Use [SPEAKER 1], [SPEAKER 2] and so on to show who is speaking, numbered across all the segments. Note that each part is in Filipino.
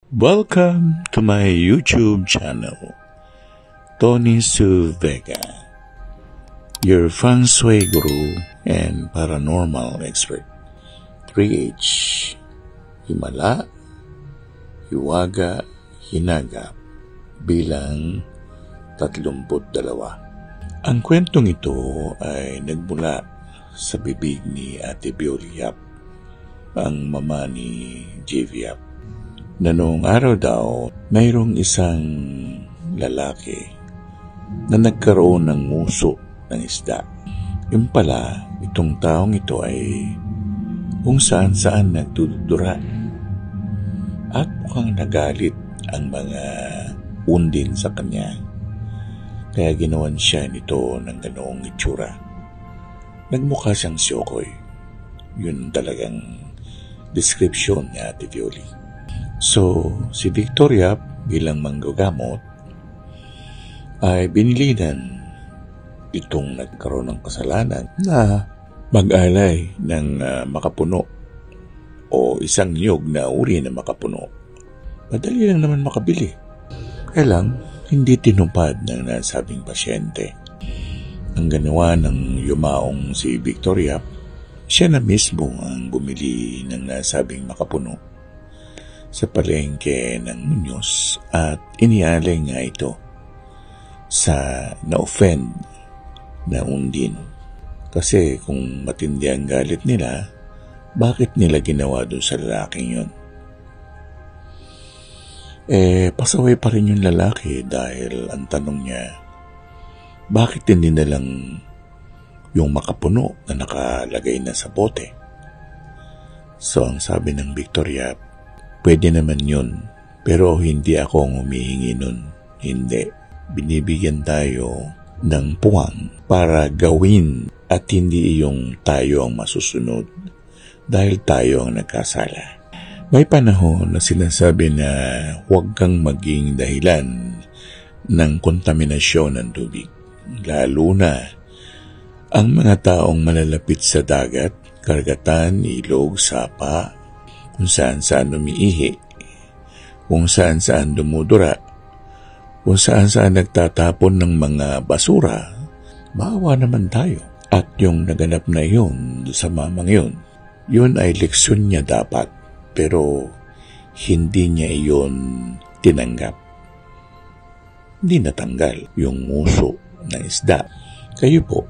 [SPEAKER 1] Welcome to my YouTube channel, Tony Su Vega, your feng shui guru and paranormal expert. 3H, Himala, Hiwaga, Hinagap, bilang 32. Ang kwentong ito ay nagmula sa bibig ni Ate Bioli Yap, ang mama ni JV Yap, na noong araw daw mayroong isang lalaki na nagkaroon ng nguso ng isda. Yung pala, itong taong ito ay kung saan-saan nagdudura at mukhang nagalit ang mga undin sa kanya. Kaya ginawan siya nito ng ganoong itsura. Nagmukha siyang siyokoy. Yun talagang description ni Ate Violi. So, si Victoria bilang manggagamot ay binilinan itong nagkaroon ng kasalanan na mag-alay ng makapuno o isang niyog na uri na makapuno. Madali lang naman makabili. Kaya lang, hindi tinupad ng nasabing pasyente. Ang ganawa ng yumaong si Victoria, siya na mismo ang bumili ng nasabing makapuno sa palengke ng Muñoz at inialay nga ito sa na-offend na undin. Kasi kung matindi ang galit nila, bakit nila ginawa doon sa lalaking yun? Pasaway pa rin yung lalaki dahil ang tanong niya, bakit hindi na lang yung makapuno na nakalagay na sa bote? So ang sabi ng Victoria, pwede naman yun, pero hindi ako ang humihingi nun. Hindi. Binibigyan tayo ng puwang para gawin at hindi yung tayo ang masusunod dahil tayo ang nagkasala. May panahon na sinasabi na huwag kang maging dahilan ng kontaminasyon ng tubig. Lalo na ang mga taong malalapit sa dagat, karagatan, ilog, sapa, kung saan-saan umiihi, kung saan-saan dumudura, kung saan-saan nagtatapon ng mga basura, maawa naman tayo. At yung naganap na yun sa mamang yun ay leksyon niya dapat, pero hindi niya iyon tinanggap. Hindi natanggal yung nguso ng isda. Kayo po,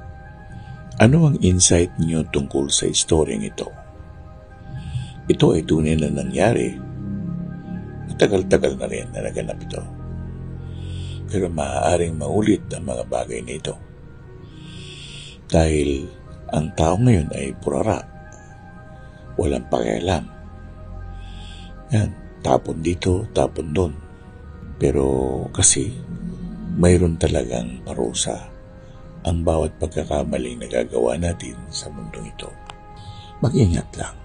[SPEAKER 1] ano ang insight niyo tungkol sa istoryeng ito? Ito ay tunay na nangyari. Matagal-tagal na rin na naganap ito. Pero maaaring maulit ang mga bagay na ito. Dahil ang tao ngayon ay purara. Walang pakialam. Yan, tapon dito, tapon doon. Pero kasi mayroon talagang parusa ang bawat pagkakamaling nagagawa natin sa mundong ito. Mag-ingat lang.